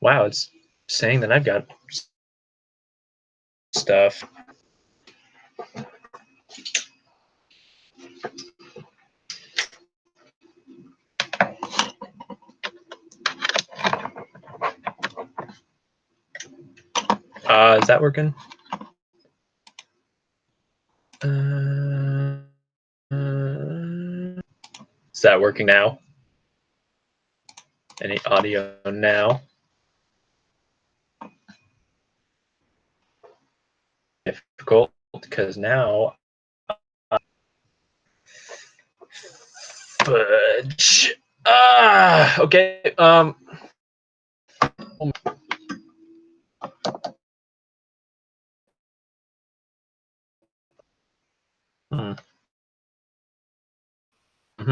wow, it's saying that I've got stuff. Is that working? Is that working now? Any audio now? Difficult because now fudge. Okay.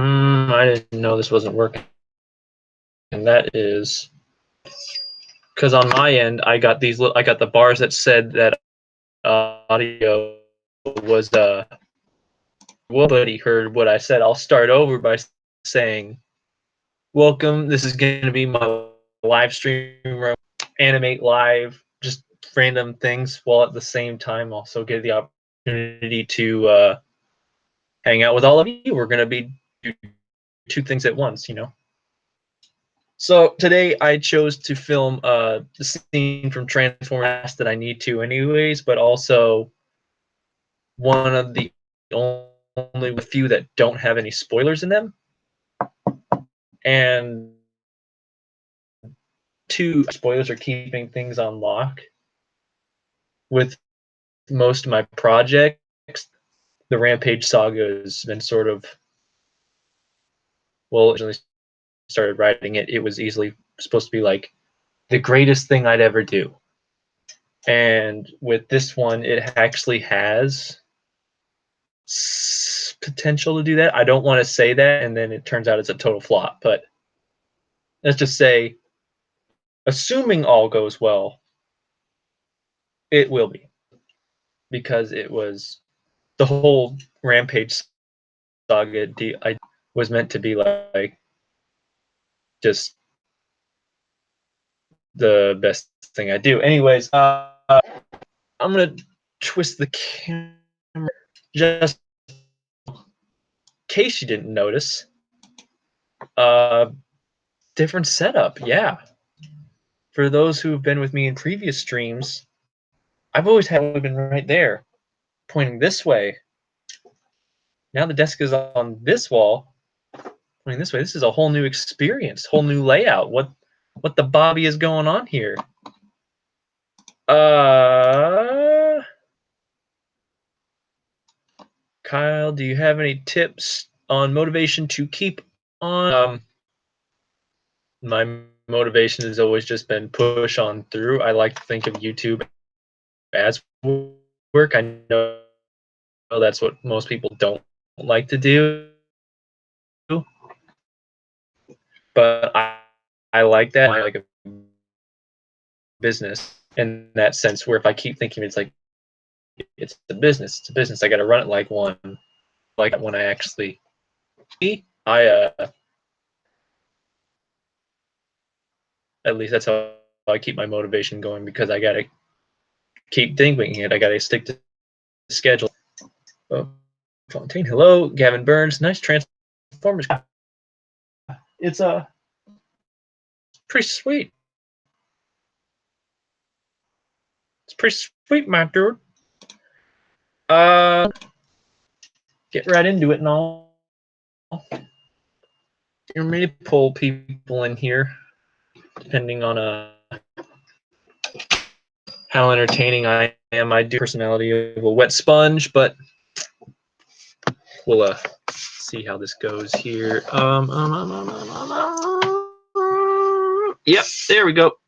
I didn't know this wasn't working. And that is because on my end, I got these. I got the bars that said that audio was nobody heard what I said. I'll start over by saying, "Welcome. This is going to be my live stream. Animate live, just random things, while at the same time also get the opportunity to hang out with all of you. We're going to be do two things at once, you know." So today I chose to film the scene from Transformers that I need to anyways, but also one of the only few that don't have any spoilers in them. And two spoilers are keeping things on lock. With most of my projects, the Rampage saga has been sort of, well, originally started writing it, it was easily supposed to be like the greatest thing I'd ever do. And with this one, it actually has potential to do that. I don't want to say that, and then it turns out it's a total flop. But let's just say, assuming all goes well, it will be, because it was the whole Rampage saga. I was meant to be like just the best thing I do. Anyways, I'm gonna twist the camera just in case you didn't notice. Different setup, yeah. For those who have been with me in previous streams, I've always had been right there, pointing this way. Now the desk is on this wall, pointing this way. This is a whole new experience, whole new layout. What the Bobby is going on here? Kyle, do you have any tips on motivation to keep on? My motivation has always just been push on through. I like to think of YouTube as work. I know that's what most people don't like to do, but I like that. I like a business in that sense, where if I keep thinking it's like it's a business, it's a business, I got to run it like one. Like when I actually, at least that's how I keep my motivation going, because I got to keep thinking it. I got to stick to the schedule. Oh, Fontaine, hello, Gavin Burns, nice Transformers. It's pretty sweet. It's pretty sweet, my dude. Get right into it and all. You may pull people in here, depending on how entertaining I am. I do personality of a wet sponge, but we'll see how this goes here. Yep, there we go.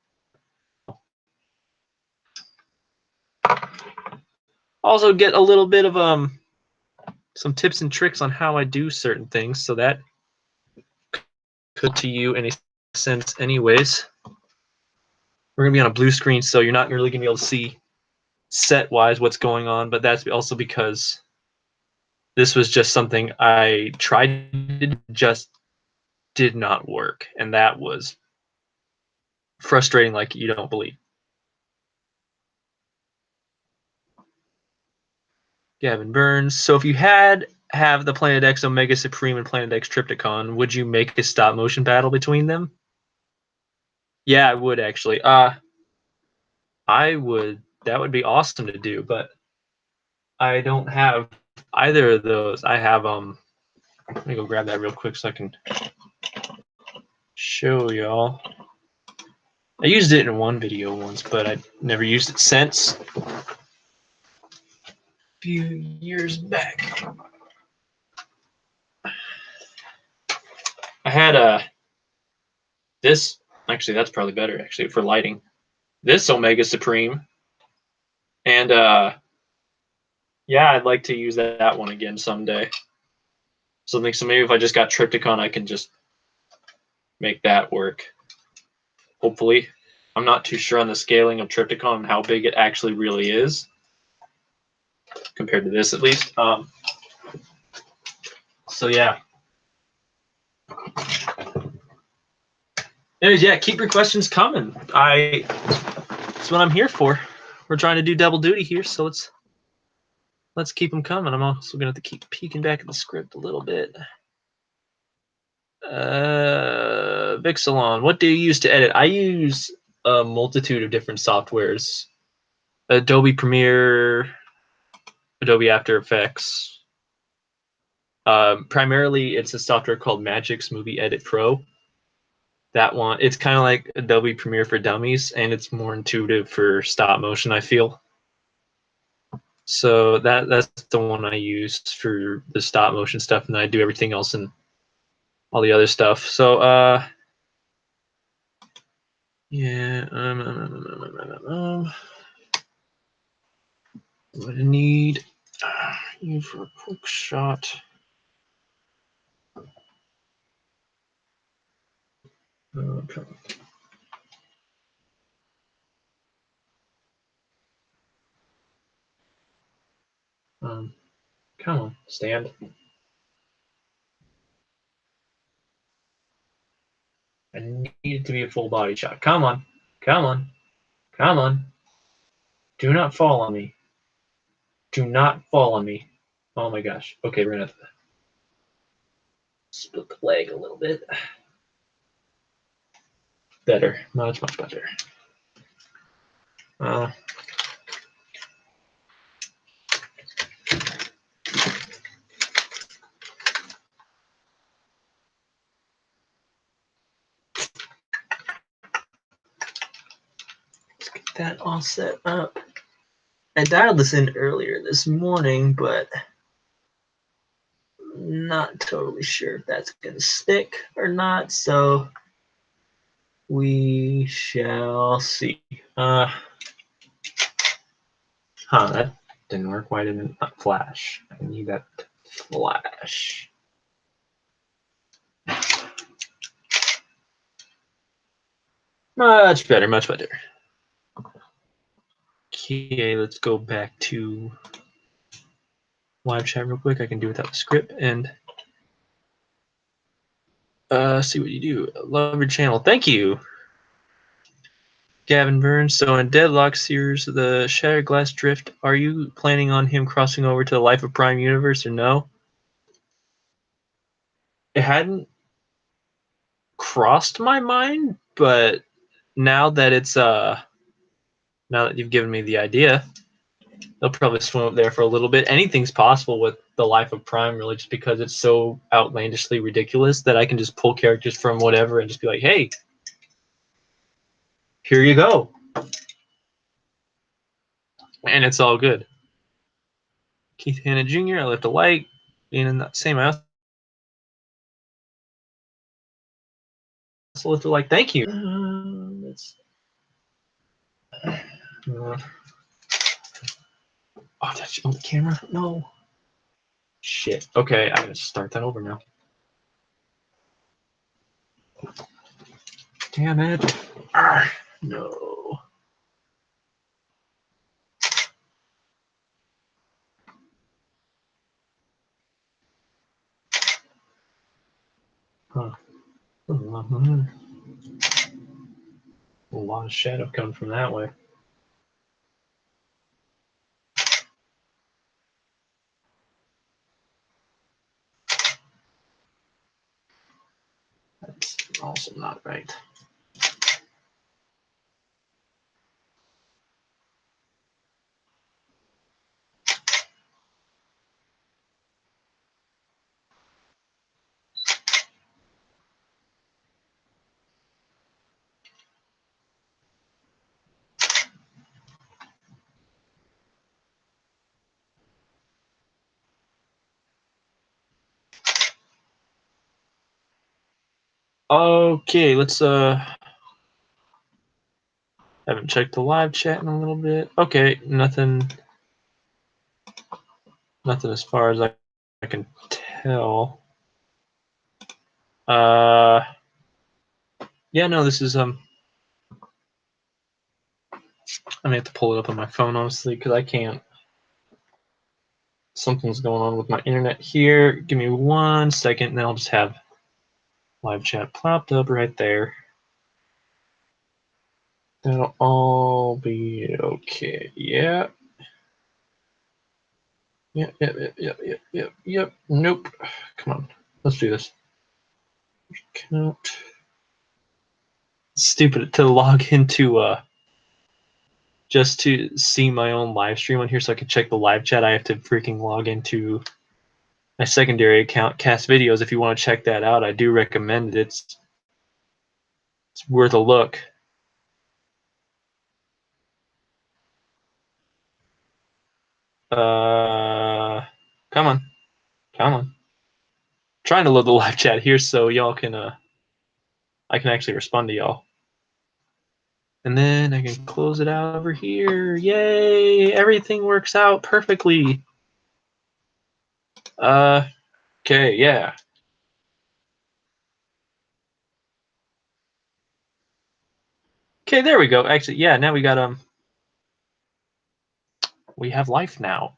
Also get a little bit of some tips and tricks on how I do certain things, so that could to you in a sense anyways. We're gonna be on a blue screen, so you're not really gonna be able to see set wise what's going on, but that's also because this was just something I tried, just did not work, and that was frustrating like you don't believe. Gavin Burns. So if you have the Planet X Omega Supreme and Planet X Trypticon, would you make a stop motion battle between them? Yeah, I would actually. I would. That would be awesome to do, but I don't have either of those. I have Let me go grab that real quick so I can show y'all. I used it in one video once, but I never used it since. A few years back. I had this. Actually, that's probably better actually for lighting. This Omega Supreme, and yeah, I'd like to use that one again someday. So maybe if I just got Trypticon, I can just make that work. Hopefully, I'm not too sure on the scaling of Trypticon and how big it actually really is compared to this, at least. So yeah. Anyways, yeah, keep your questions coming. That's what I'm here for. We're trying to do double duty here, so let's keep them coming. I'm also gonna have to keep peeking back at the script a little bit. Vixalon, what do you use to edit? I use a multitude of different softwares. Adobe Premiere, Adobe After Effects. Primarily, it's a software called Magix Movie Edit Pro. That one, it's kind of like Adobe Premiere for dummies, and it's more intuitive for stop motion, I feel. So that's the one I use for the stop motion stuff, and then I do everything else and all the other stuff. So yeah, what I need you for a quick shot. Okay. Come on, stand. I need it to be a full body shot. Come on, come on, come on. Do not fall on me. Do not fall on me. Oh my gosh. Okay, we're gonna have to split the leg a little bit. Better, much better. Let's get that all set up. I dialed this in earlier this morning, but not totally sure if that's going to stick or not, so we shall see. That didn't work. Why didn't it flash? I need that to flash. Much better, much better. Okay, let's go back to live chat real quick. I can do without the script and see what you do. Love your channel. Thank you, Gavin Burns. So in Deadlock series, the Shattered Glass Drift, are you planning on him crossing over to the Life of Prime universe or no? It hadn't crossed my mind, but now that it's now that you've given me the idea, they'll probably swim up there for a little bit. Anything's possible with the Life of Prime, really, just because it's so outlandishly ridiculous that I can just pull characters from whatever and just be like, hey, here you go. And it's all good. Keith Hanna Jr., I left a like. Being in that same house. Also left a like. Thank you. Oh, that's on the camera? No. Shit. Okay, I gotta start that over now. Damn it. No. Huh. A lot of shadow coming from that way. That's also not right. Okay, let's haven't checked the live chat in a little bit. Okay, nothing as far as I can tell. Yeah, no, this is I'm gonna have to pull it up on my phone honestly because I can't. Something's going on with my internet here. Give me 1 second, and then I'll just have live chat plopped up right there. That'll all be okay. Yeah. Yep. Nope. Come on. Let's do this. Count. Stupid to log into just to see my own live stream on here so I can check the live chat. I have to freaking log into my secondary account, Cast Videos. If you want to check that out, I do recommend it. It's worth a look. Come on. Trying to load the live chat here so y'all can I can actually respond to y'all. And then I can close it out over here. Yay! Everything works out perfectly. Okay, yeah. Okay, there we go. Actually, yeah, now we got we have life now.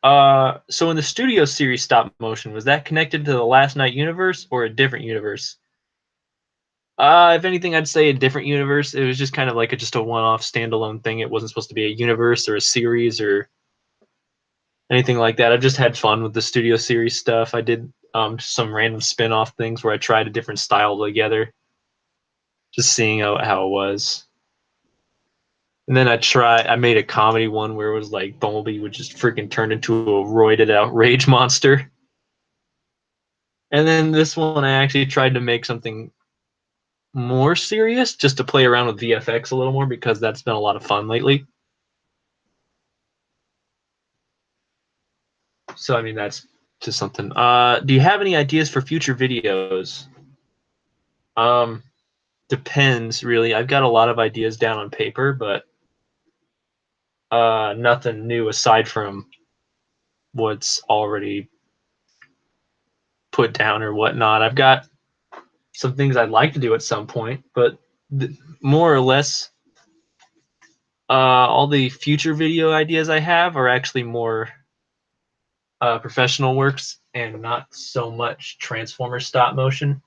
So in the studio series stop motion, was that connected to the Last Night universe or a different universe? If anything, I'd say a different universe. It was just kind of like just a one-off standalone thing. It wasn't supposed to be a universe or a series or anything like that. I've just had fun with the studio series stuff. I did some random spin-off things where I tried a different style together, just seeing how it was. And then I made a comedy one where it was like Bumblebee would just freaking turn into a roided out rage monster. And then this one I actually tried to make something more serious just to play around with VFX a little more because that's been a lot of fun lately. So I mean that's just something. Do you have any ideas for future videos? Depends really. I've got a lot of ideas down on paper, but nothing new aside from what's already put down or whatnot. I've got some things I'd like to do at some point, but more or less, all the future video ideas I have are actually more professional works and not so much Transformers stop motion.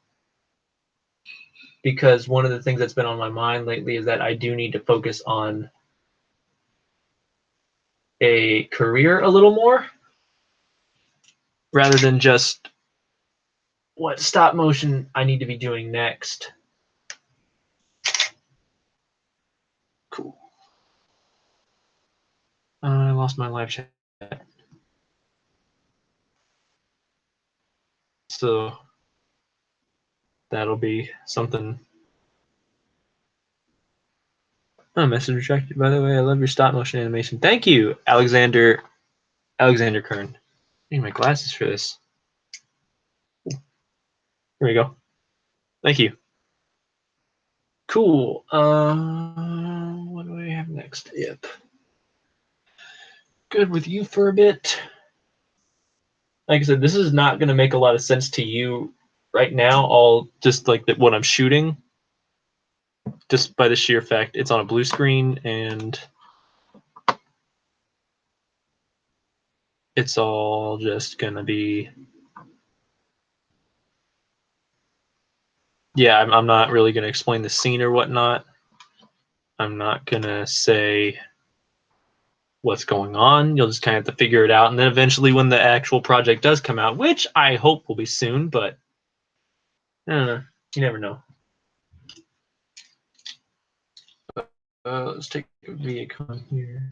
Because one of the things that's been on my mind lately is that I do need to focus on a career a little more rather than just what stop motion I need to be doing next. Cool. I lost my live chat. So that'll be something. Oh, message retracted, by the way. I love your stop motion animation. Thank you, Alexander Kern. I need my glasses for this. Here we go. Thank you. Cool. What do I have next? Yep. Good with you for a bit. Like I said, this is not going to make a lot of sense to you right now. All just like what I'm shooting, just by the sheer fact it's on a blue screen and it's all just going to be. Yeah, I'm not really going to explain the scene or whatnot. I'm not gonna say what's going on. You'll just kind of have to figure it out, and then eventually, when the actual project does come out, which I hope will be soon, but I don't know. You never know. Let's take a ViaCon here.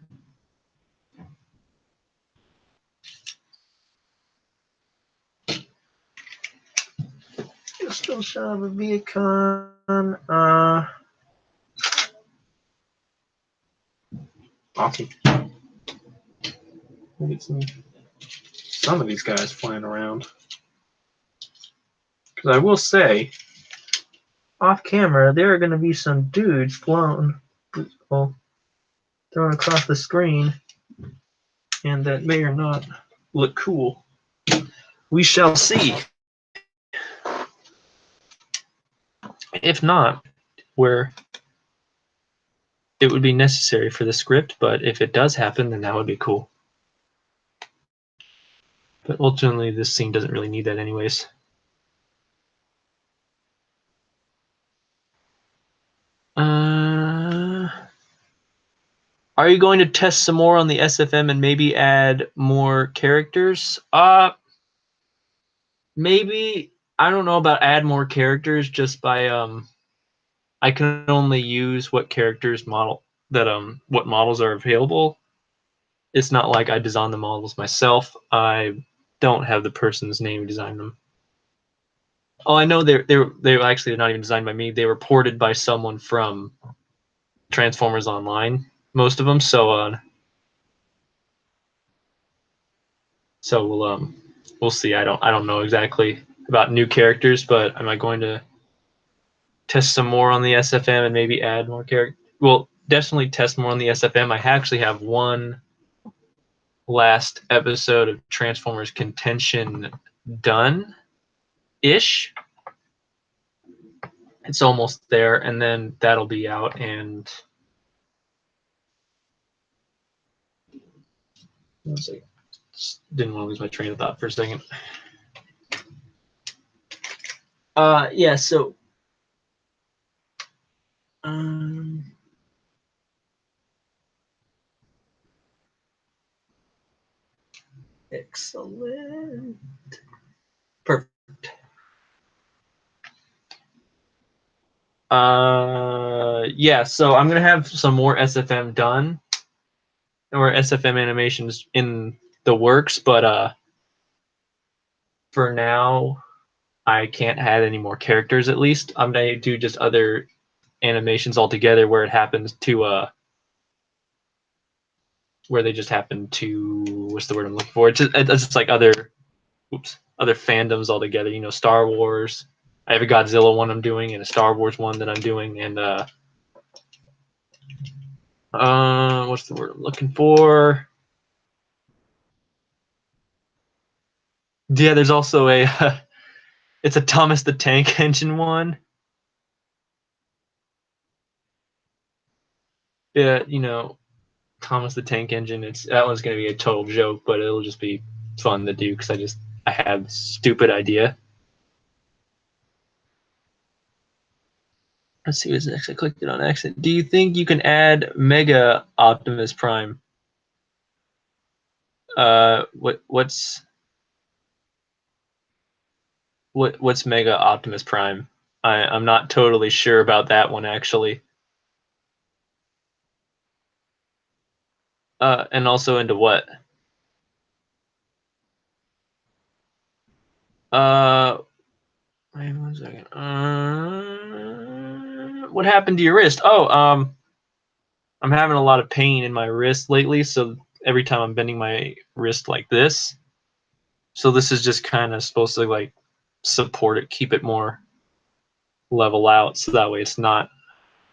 Still shot of a ViaCon. Okay. We'll get some of these guys flying around. Because I will say, off camera, there are going to be some dudes thrown across the screen, and that may or not look cool. We shall see. If not, where it would be necessary for the script, but if it does happen, then that would be cool. But ultimately, this scene doesn't really need that anyways. Are you going to test some more on the SFM and maybe add more characters? Maybe. I don't know about add more characters just by I can only use what characters what models are available. It's not like I design the models myself. I don't have the person's name to design them. Oh, I know they're actually not even designed by me. They were ported by someone from Transformers Online, most of them. So we'll see. I don't know exactly about new characters, but am I going to test some more on the SFM and maybe add more characters? Well, definitely test more on the SFM. I actually have one last episode of Transformers Contention done-ish. It's almost there, and then that'll be out, and didn't want to lose my train of thought for a second. Yeah, so excellent. Perfect. Yeah, so I'm gonna have some more SFM done, or SFM animations in the works, but for now, I can't add any more characters. At least I'm gonna do just other animations altogether where it happens to where they just happen to, what's the word I'm looking for? It's just like other fandoms altogether. You know, Star Wars. I have a Godzilla one I'm doing and a Star Wars one that I'm doing, and what's the word I'm looking for? Yeah, there's also a it's a Thomas the Tank Engine one. Yeah, you know, Thomas the Tank Engine. That one's gonna be a total joke, but it'll just be fun to do because I have stupid idea. Let's see what's next. I clicked it on accident. Do you think you can add Mega Optimus Prime? What's Mega Optimus Prime? I'm not totally sure about that one actually. And also into what? Wait 1 second. What happened to your wrist? Oh, I'm having a lot of pain in my wrist lately, so every time I'm bending my wrist like this. So this is just kind of supposed to like support it, keep it more level out, so that way it's not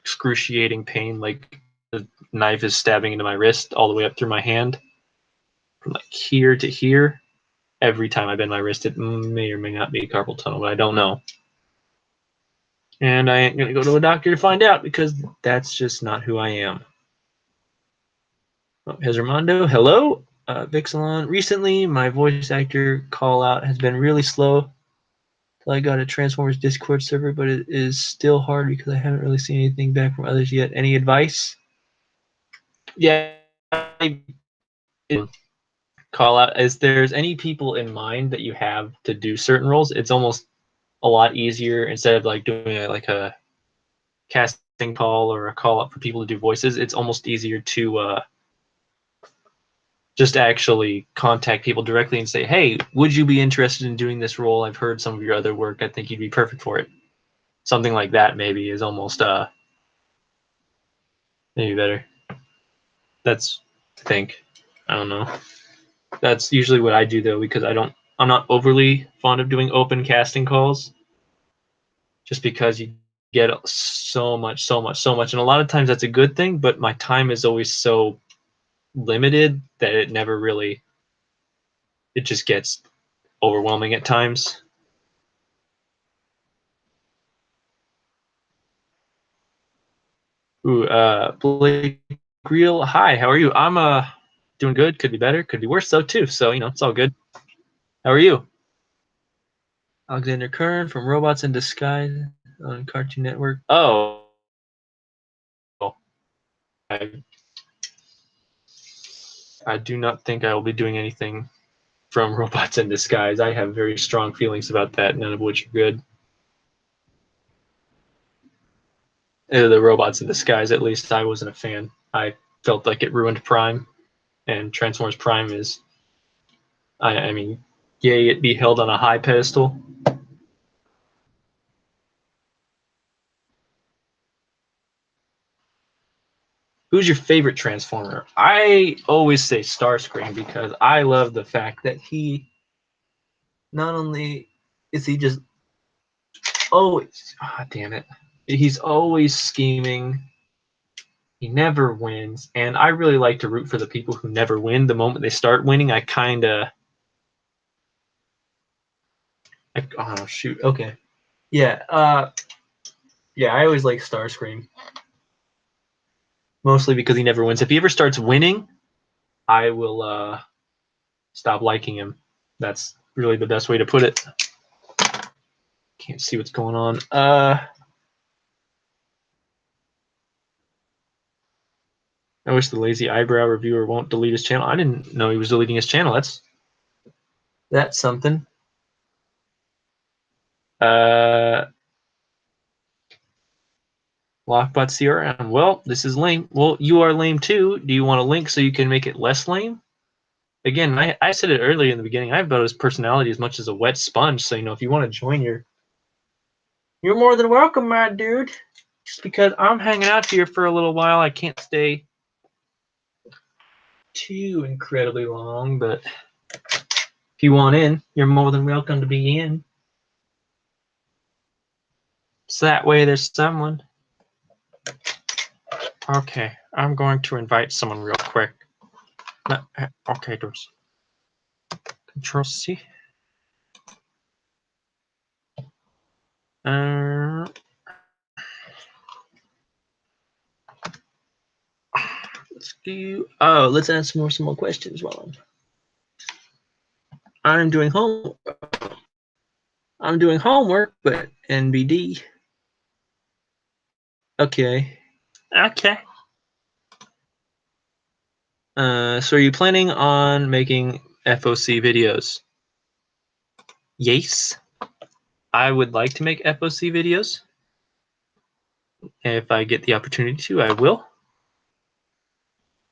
excruciating pain like the knife is stabbing into my wrist all the way up through my hand from like here to here. Every time I bend my wrist, it may or may not be carpal tunnel, but I don't know. And I ain't gonna go to a doctor to find out because that's just not who I am. Oh, here's Armando. Hello, Vixalon. Recently, my voice actor call out has been really slow. I got a Transformers Discord server, but it is still hard because I haven't really seen anything back from others yet. Any advice? Yeah, call out as there's any people in mind that you have to do certain roles. It's almost a lot easier instead of like doing a casting call or a call up for people to do voices. It's almost easier to just actually contact people directly and say, hey, would you be interested in doing this role? I've heard some of your other work. I think you'd be perfect for it. Something like that maybe is almost maybe better. That's I think. I don't know. That's usually what I do though, because I'm not overly fond of doing open casting calls. Just because you get so much. And a lot of times that's a good thing, but my time is always so limited that it never really it just gets overwhelming at times. Ooh, Blake Real, hi, how are you? I'm doing good, could be better, could be worse though too. So, it's all good. How are you? Alexander Kern from Robots in Disguise on Cartoon Network. Oh. I do not think I will be doing anything from Robots in Disguise. I have very strong feelings about that, none of which are good. The Robots in Disguise, at least, I wasn't a fan. I felt like it ruined Prime, and Transformers Prime is, I mean, yay, it be held on a high pedestal. Who's your favorite Transformer? I always say Starscream because I love the fact that he not only is he just always, damn it, he's always scheming. He never wins, and I really like to root for the people who never win. The moment they start winning, I kind of, oh shoot, okay, yeah, yeah, I always like Starscream, mostly because he never wins. If he ever starts winning, I will stop liking him. That's really the best way to put it. Can't see what's going on. I wish the lazy eyebrow reviewer won't delete his channel. I didn't know he was deleting his channel. That's something. lockbotCRM. Well, this is lame. Well, you are lame too. Do you want a link so you can make it less lame? Again, I said it earlier in the beginning. I have about his personality as much as a wet sponge. So, if you want to join you're more than welcome, my dude. Just because I'm hanging out here for a little while, I can't stay too incredibly long, but if you want in, you're more than welcome to be in. So that way there's someone. Okay, I'm going to invite someone real quick. Okay, doors. Control C. Let's do. Oh, let's ask some more questions while I'm doing home. I'm doing homework, but NBD. Okay. Okay. So are you planning on making FOC videos? Yes. I would like to make FOC videos. If I get the opportunity to, I will.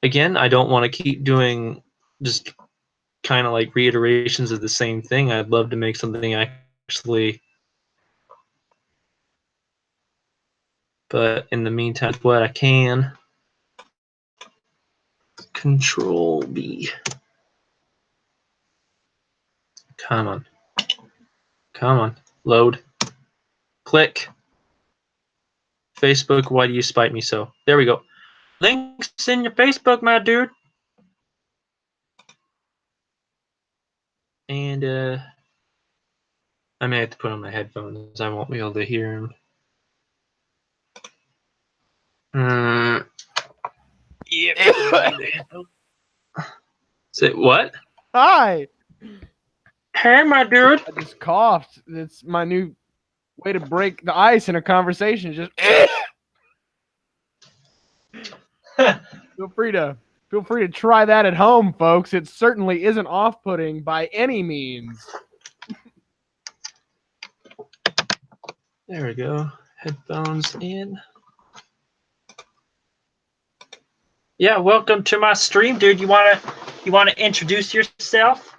Again, I don't want to keep doing just kind of like reiterations of the same thing. I'd love to make something actually. But in the meantime, what I can. Control B. Come on. Come on. Load. Click. Facebook, why do you spite me so? There we go. Links in your Facebook, my dude. And I may have to put on my headphones. I won't be able to hear him. Yeah. Say what? Hi. Hey, my dude. I just coughed. It's my new way to break the ice in a conversation. Just feel free to try that at home, folks. It certainly isn't off-putting by any means. There we go. Headphones in. Yeah, welcome to my stream, dude. You wanna introduce yourself?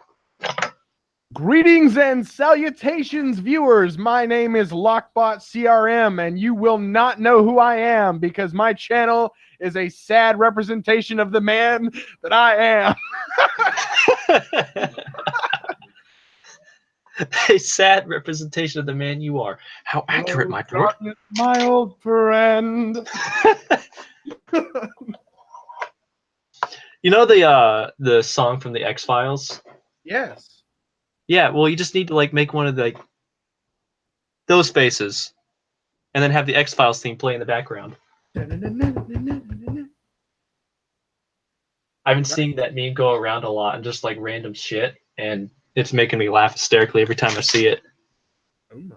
Greetings and salutations, viewers. My name is lockbotCRM, and you will not know who I am because my channel is a sad representation of the man that I am. A sad representation of the man you are. How accurate, my lord. Darkness, my old friend. You know the song from the X-Files? Yes. Yeah, well, you just need to like make one of the, like those faces, and then have the X-Files theme play in the background. I've been seeing that meme go around a lot and just like random shit, and it's making me laugh hysterically every time I see it. Oh, no.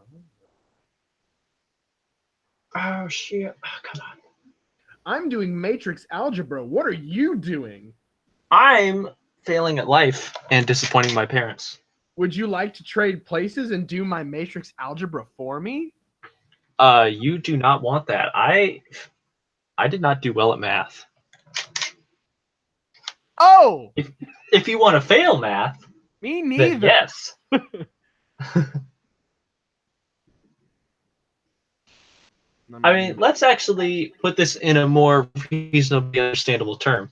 Oh shit! Oh, come on. I'm doing matrix algebra. What are you doing? I'm failing at life and disappointing my parents. Would you like to trade places and do my matrix algebra for me? You do not want that. I did not do well at math. Oh! If you want to fail math, Me neither. then yes. I mean, let's actually put this in a more reasonably understandable term.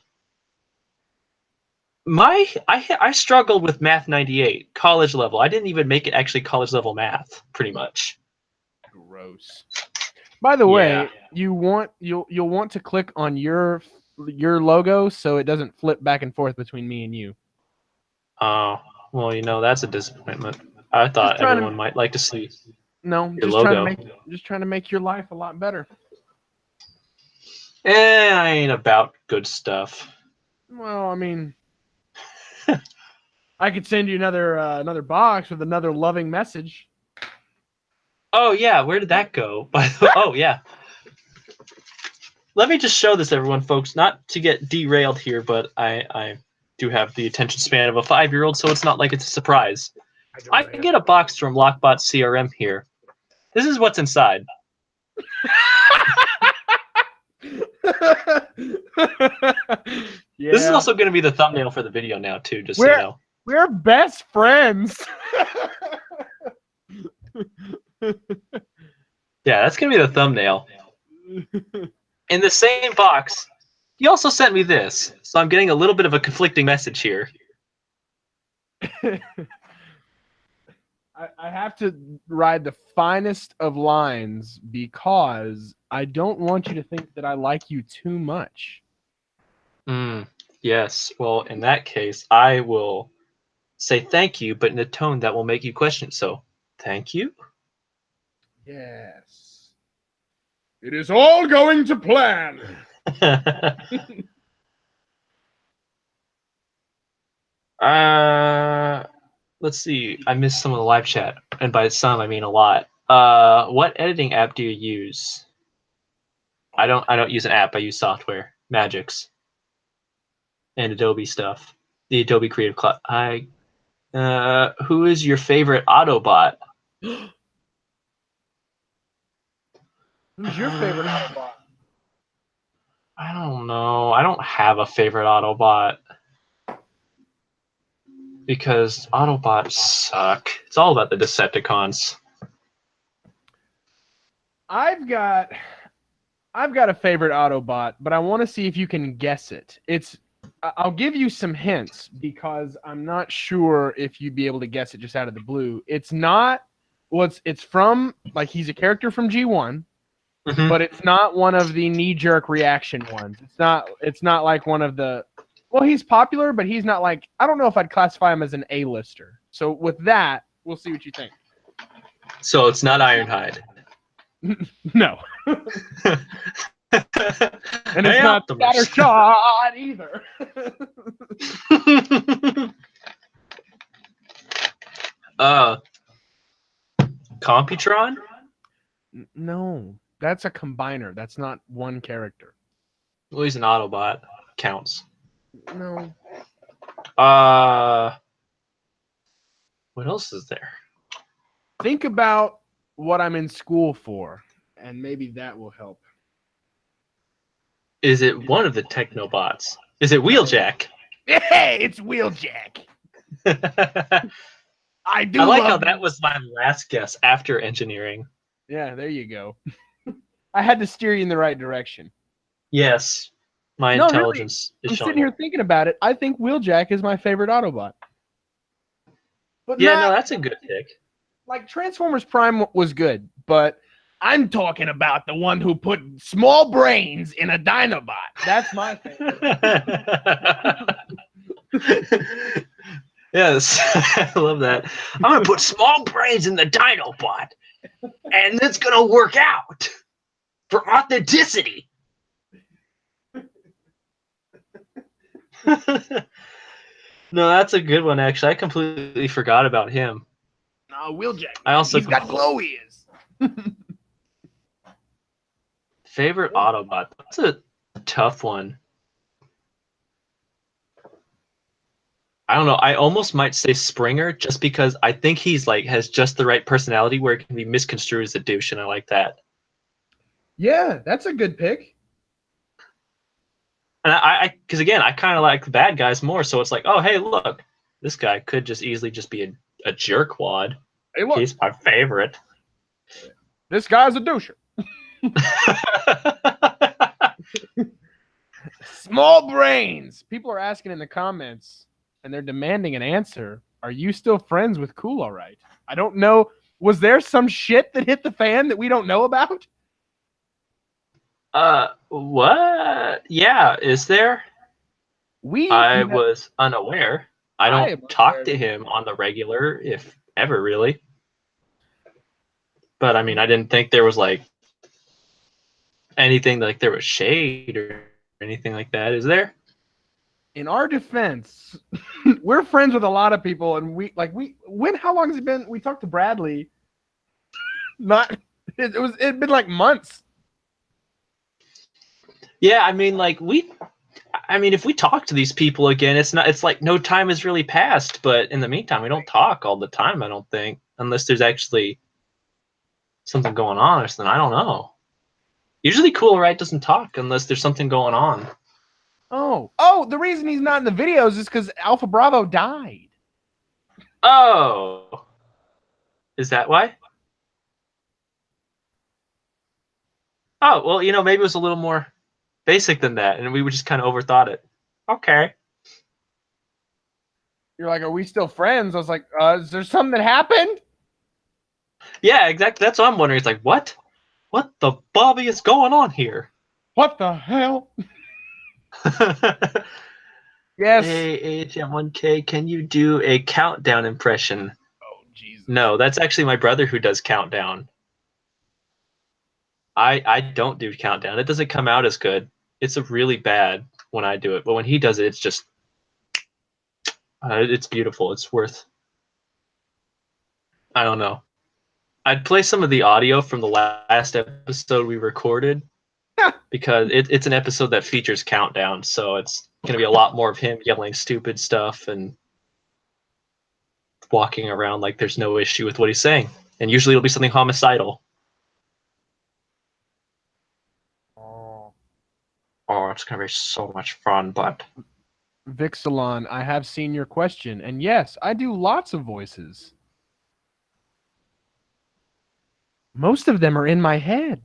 I struggled with Math 98, college level. I didn't even make it actually college level math, pretty much. Gross. By the way, you'll want to click on your logo so it doesn't flip back and forth between me and you. Oh, well, you know, that's a disappointment. I thought everyone might like to see your logo. Just trying to make your life a lot better. I ain't about good stuff. Well, I mean, I could send you another box with another loving message. Oh yeah, where did that go? Oh yeah. Let me just show this, everyone, folks. Not to get derailed here, but I do have the attention span of a 5-year-old, so it's not like it's a surprise. I can get a box from lockbotCRM here. This is what's inside. Yeah. This is also going to be the thumbnail for the video now, too, just so you know. We're best friends. Yeah, that's going to be the thumbnail. In the same box, he also sent me this, so I'm getting a little bit of a conflicting message here. I have to ride the finest of lines because I don't want you to think that I like you too much. Yes. Well, in that case, I will say thank you, but in a tone that will make you question it. So, thank you? Yes. It is all going to plan. Let's see. I missed some of the live chat, and by some I mean a lot. What editing app do you use? I don't use an app. I use software, Magix, and Adobe stuff. The Adobe Creative Cloud. Who is your favorite Autobot? Who's your favorite Autobot? I don't know. I don't have a favorite Autobot. Because Autobots suck. It's all about the Decepticons. I've got a favorite Autobot, but I want to see if you can guess it. I'll give you some hints because I'm not sure if you'd be able to guess it just out of the blue. It's not. Well, it's from, like, he's a character from G1, but it's not one of the knee-jerk reaction ones. It's not like one of the. Well, he's popular, but he's not like. I don't know if I'd classify him as an A-lister. So with that, we'll see what you think. So it's not Ironhide. No. And it's not Scattershot either. Computron? No, that's a combiner. That's not one character. Well, he's an Autobot. Counts. No. What else is there? Think about what I'm in school for, and maybe that will help. Is it one of the Technobots? Is it Wheeljack? Hey, it's Wheeljack. I do. I like how love that was my last guess after engineering. Yeah, there you go. I had to steer you in the right direction. Yes, my No, intelligence really, is I'm showing. sitting here thinking about it. I think Wheeljack is my favorite Autobot. But Yeah, not, no, that's a good pick. like Transformers Prime was good, but I'm talking about the one who put small brains in a Dinobot. That's my favorite. Yes, I love that. I'm gonna put small brains in the Dinobot, and it's gonna work out for authenticity. No, that's a good one. Actually, I completely forgot about him. No, Wheeljack. I also He's got glow ears. Favorite Autobot. That's a tough one. I don't know. I almost might say Springer just because I think he's like has just the right personality where it can be misconstrued as a douche, and I like that. Yeah, that's a good pick. And I because again, I kind of like the bad guys more. So it's like, oh, hey, look, this guy could just easily just be a jerkwad. Hey, look, He's my favorite. this guy's a doucher. Small brains. People are asking in the comments, and they're demanding an answer. Are you still friends with Cool All Right? I don't know. Was there some shit that hit the fan that we don't know about? What? Yeah, is there? I was unaware. I don't talk to him on the regular, if ever, really. But I mean, I didn't think there was like anything like there was shade or anything like that. Is there? In our defense, we're friends with a lot of people, and how long has it been? We talked to Bradley. It'd been like months. Yeah, I mean, if we talk to these people again, it's like no time has really passed. But in the meantime, we don't talk all the time. I don't think, unless there's actually something going on or something. I don't know. Usually, Cool Right doesn't talk unless there's something going on. Oh, the reason he's not in the videos is because Alpha Bravo died. Oh, is that why? Oh, well, maybe it was a little more basic than that, and we just kind of overthought it. Okay. You're like, are we still friends? I was like, is there something that happened? Yeah, exactly. That's what I'm wondering. It's like, what? What the Bobby is going on here? What the hell? Yes. Hey, AHM1K, can you do a countdown impression? Oh, Jesus. No, that's actually my brother who does countdown. I don't do countdown. It doesn't come out as good. It's really bad when I do it, but when he does it, it's just it's beautiful. It's worth. I don't know. I'd play some of the audio from the last episode we recorded because it's an episode that features countdown, so it's going to be a lot more of him yelling stupid stuff and walking around like there's no issue with what he's saying. And usually it'll be something homicidal. Oh, it's going to be so much fun, but... Vixalon, I have seen your question, and yes, I do lots of voices. Most of them are in my head.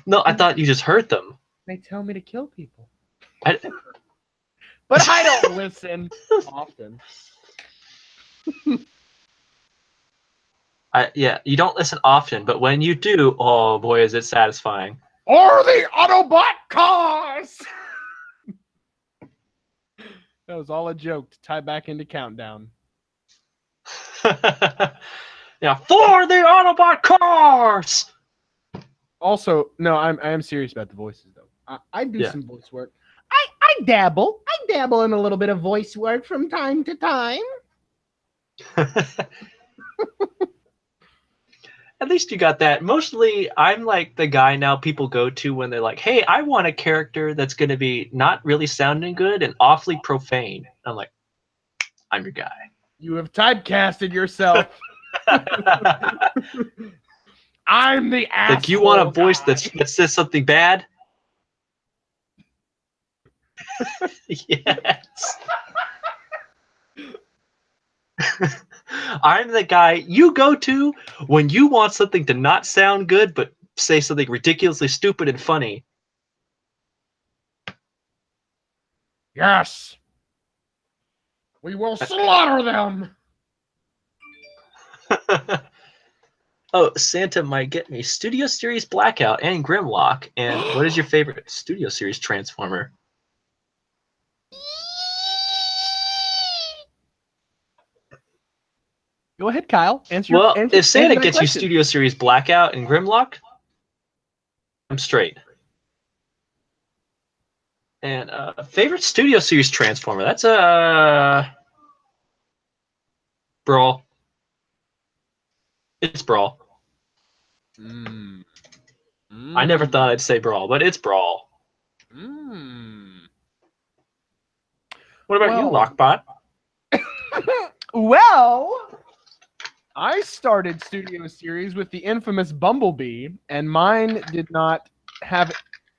No, I thought you just heard them. They tell me to kill people. But I don't listen often. Yeah, you don't listen often, but when you do, oh boy, is it satisfying. Or the Autobot cars! That was all a joke to tie back into Countdown. Yeah, for the Autobot cars! Also, no, I am serious about the voices, though. I do some voice work. I dabble. I dabble in a little bit of voice work from time to time. At least you got that. Mostly, I'm like the guy now people go to when they're like, hey, I want a character that's going to be not really sounding good and awfully profane. I'm like, I'm your guy. You have typecasted yourself. I'm the asshole. Like, you want a voice that says something bad? Yes. I'm the guy you go to when you want something to not sound good, but say something ridiculously stupid and funny. Yes. We will slaughter them. Oh, Santa might get me Studio Series Blackout and Grimlock. And what is your favorite Studio Series Transformer? Go ahead, Kyle. Answer. If Santa gets you question. Studio Series Blackout and Grimlock, I'm straight. And favorite Studio Series Transformer? That's a Brawl. It's Brawl. I never thought I'd say Brawl, but it's Brawl. What about you, Lockbot? Well, I started Studio Series with the infamous Bumblebee, and mine did not have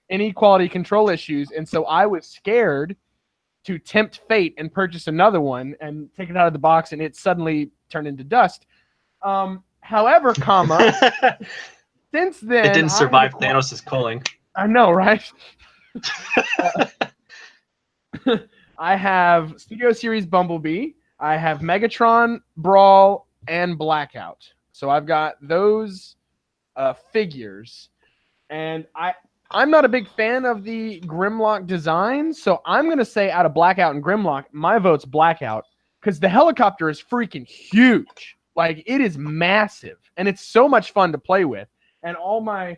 any quality control issues, and so I was scared to tempt fate and purchase another one and take it out of the box, and it suddenly turned into dust. However, since then... It didn't survive Thanos' culling. I know, right? I have Studio Series Bumblebee, I have Megatron, Brawl, and Blackout. So I've got those figures. And I'm not a big fan of the Grimlock design, so I'm going to say out of Blackout and Grimlock, my vote's Blackout, because the helicopter is freaking huge. Like, it is massive, and it's so much fun to play with. And all my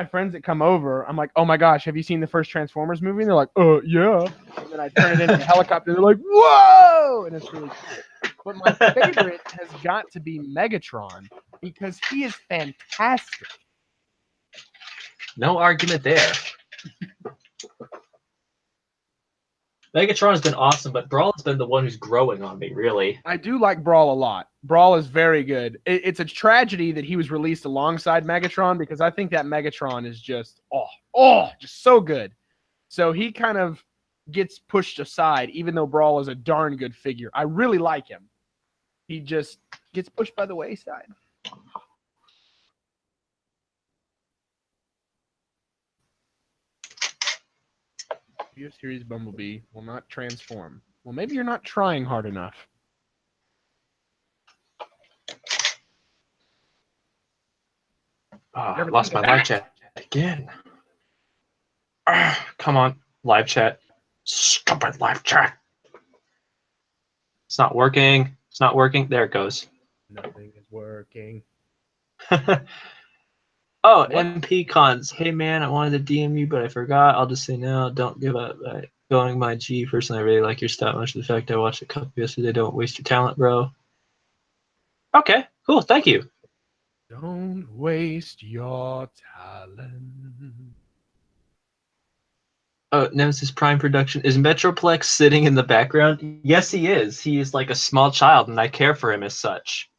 friends that come over, I'm like, oh my gosh, have you seen the first Transformers movie? And they're like, yeah. And then I turn it into a helicopter, and they're like, whoa! And it's really cool. But my favorite has got to be Megatron, because he is fantastic. No argument there. Megatron's been awesome, but Brawl has been the one who's growing on me, really. I do like Brawl a lot. Brawl is very good. It's a tragedy that he was released alongside Megatron, because I think that Megatron is just, just so good. So he kind of gets pushed aside, even though Brawl is a darn good figure. I really like him. He just gets pushed by the wayside. Studio Series Bumblebee will not transform. Well, maybe you're not trying hard enough. Oh, I lost my live chat again. Come on, live chat. Stupid live chat. It's not working. It's not working. There it goes. Nothing is working. Oh, what? MP Cons. Hey, man, I wanted to DM you, but I forgot. I'll just say now. Don't give up. Going my G. Personally, I really like your style. Much of the fact I watched a couple yesterday. Don't waste your talent, bro. Okay, cool. Thank you. Don't waste your talent. Oh, Nemesis Prime Production. Is Metroplex sitting in the background? Yes, he is. He is like a small child, and I care for him as such.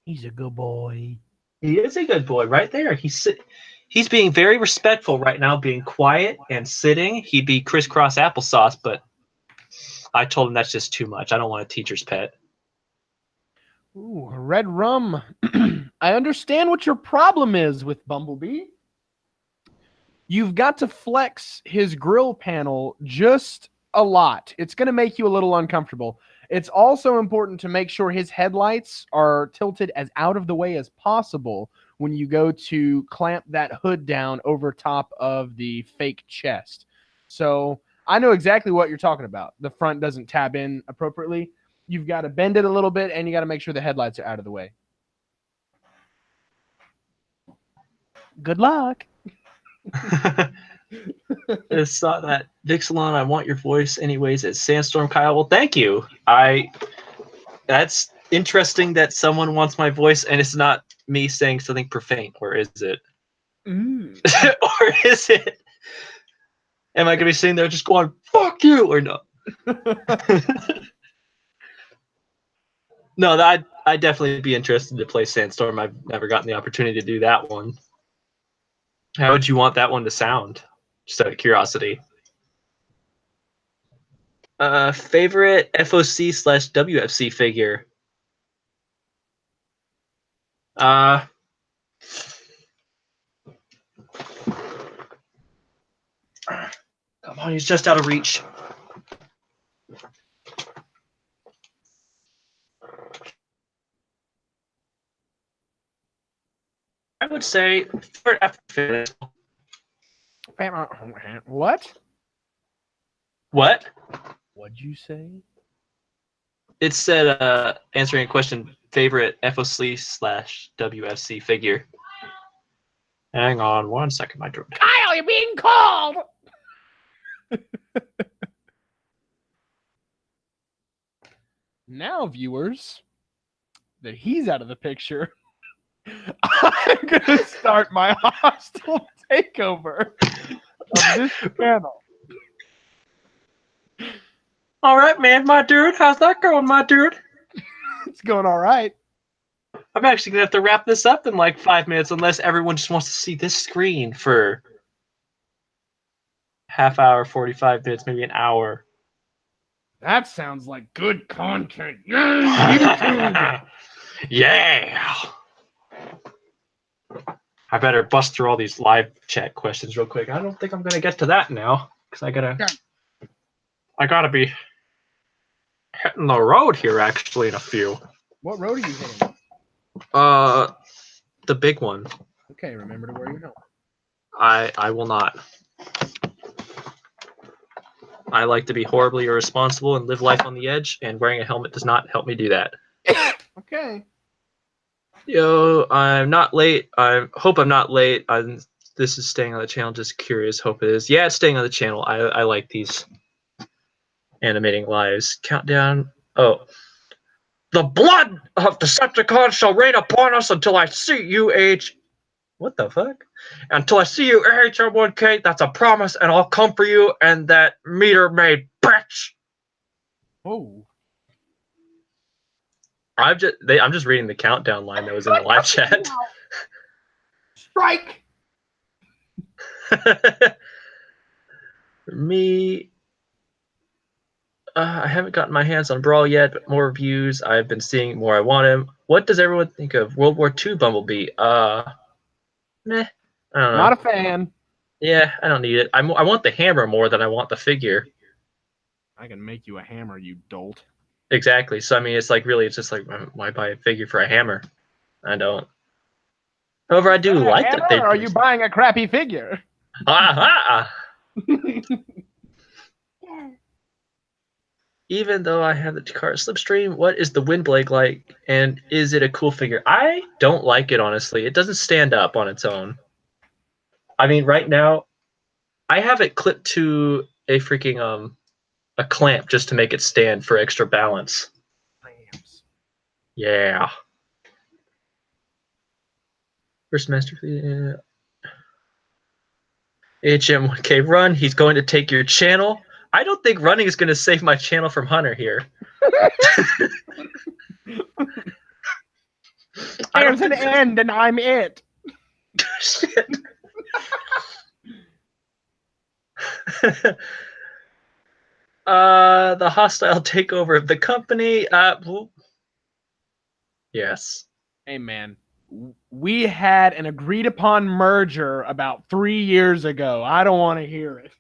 He's a good boy. He is a good boy right there. He's being very respectful right now, being quiet and sitting. He'd be crisscross applesauce, but I told him that's just too much. I don't want a teacher's pet. Ooh, red rum. I understand what your problem is with Bumblebee. You've got to flex his grill panel just a lot. It's going to make you a little uncomfortable. It's also important to make sure his headlights are tilted as out of the way as possible when you go to clamp that hood down over top of the fake chest. So I know exactly what you're talking about. The front doesn't tab in appropriately. You've got to bend it a little bit, and you got to make sure the headlights are out of the way. Good luck. I saw that Vixelon, I want your voice anyways at Sandstorm, Kyle. Well, thank you. That's interesting that someone wants my voice and it's not me saying something profane, or is it? Or is it? Am I gonna be sitting there just going "fuck you" or no? No, I'd definitely be interested to play Sandstorm. I've never gotten the opportunity to do that one. How would you want that one to sound? Just out of curiosity. Favorite FOC/WFC figure. Come on, he's just out of reach. I would say What? What? What'd you say? It said answering a question, favorite FOC/WFC figure. Hang on 1 second, my drone. Kyle, you're being called! Now, viewers, that he's out of the picture, I'm gonna start my hostile takeover of this channel. All right, man, my dude. How's that going, my dude? It's going all right. I'm actually gonna have to wrap this up in like 5 minutes, unless everyone just wants to see this screen for half hour, 45 minutes, maybe an hour. That sounds like good content. Yeah. Yeah. I better bust through all these live chat questions real quick. I don't think I'm gonna get to that now because I gotta be hitting the road here actually in a few. What road are you hitting? The big one. Okay, remember to wear your helmet. I will not. I like to be horribly irresponsible and live life on the edge, and wearing a helmet does not help me do that. Okay. Yo, I'm not late. I hope I'm not late. This is staying on the channel. Just curious. Hope it is. Yeah, it's staying on the channel. I like these animating lives. Countdown. Oh. The blood of Decepticons shall rain upon us until I see you, What the fuck? Until I see you, AHM1K. That's a promise, and I'll come for you and that meter maid bitch. Oh. I'm just reading the countdown line that was in the live chat. Strike. Me, I haven't gotten my hands on Brawl yet, but more reviews. I've been seeing more. I want him. What does everyone think of World War II Bumblebee? Meh. I don't know. Not a fan. Yeah, I don't need it. I want the hammer more than I want the figure. I can make you a hammer, you dolt. Exactly. So I mean, it's like really, it's just like why buy a figure for a hammer? I don't. However, I do like that they. Or are you buying a crappy figure? Aha! Even though I have the card Slipstream, what is the Windblade like, and is it a cool figure? I don't like it, honestly. It doesn't stand up on its own. I mean, right now, I have it clipped to a freaking a clamp just to make it stand for extra balance. Clamps. Yeah. First master. Yeah. AHM1K run. He's going to take your channel. I don't think running is going to save my channel from Hunter here. There's an end, and I'm it. Shit. The hostile takeover of the company. Yes. Hey, man. We had an agreed upon merger about 3 years ago. I don't want to hear it.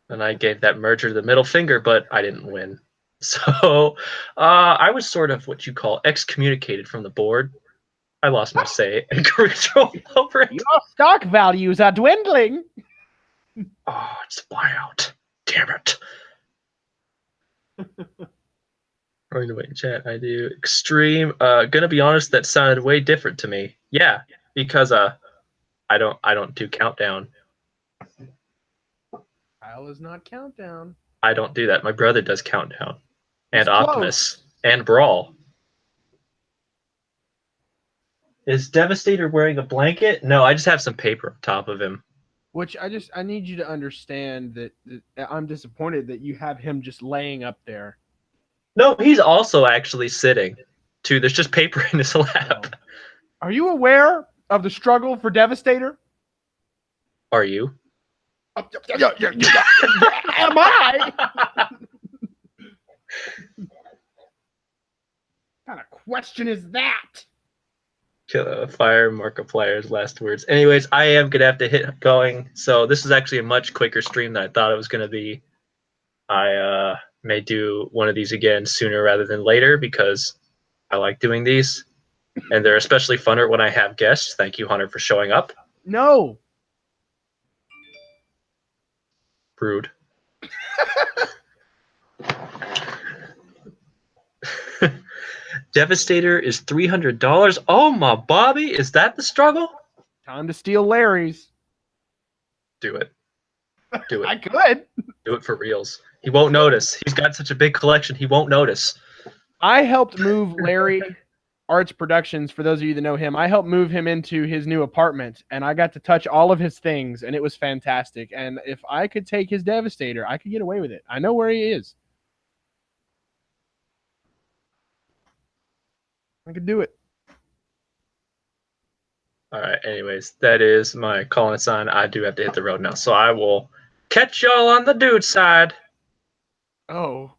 And I gave that merger the middle finger, but I didn't win. So I was sort of what you call excommunicated from the board. I lost my say and control over it. Your stock values are dwindling. Oh, it's a buyout. Damn it. Going to wait in chat. I do extreme. Gonna be honest, that sounded way different to me. Yeah, because I don't do countdown. Kyle is not countdown. I don't do that. My brother does countdown, and It's Optimus, and Brawl. Is Devastator wearing a blanket? No, I just have some paper on top of him. Which I need you to understand that I'm disappointed that you have him just laying up there. No, he's also actually sitting. Too. There's just paper in his lap. Oh. Are you aware of the struggle for Devastator? Are you? Am I? What kind of question is that? Fire Markiplier's last words. Anyways, I am gonna have to hit going. So this is actually a much quicker stream than I thought it was gonna be. I may do one of these again sooner rather than later because I like doing these, and they're especially funner when I have guests. Thank you, Hunter, for showing up. No. Rude. Devastator is $300. Oh my Bobby, is that the struggle? Time to steal Larry's. Do it. Do it. I could. Do it for reals. He won't notice. He's got such a big collection. He won't notice. I helped move Larry Arts Productions. For those of you that know him, I helped move him into his new apartment, and I got to touch all of his things, and it was fantastic. And if I could take his Devastator, I could get away with it. I know where he is. I could do it. All right. Anyways, that is my calling sign. I do have to hit the road now, so I will catch y'all on the dude side. Oh.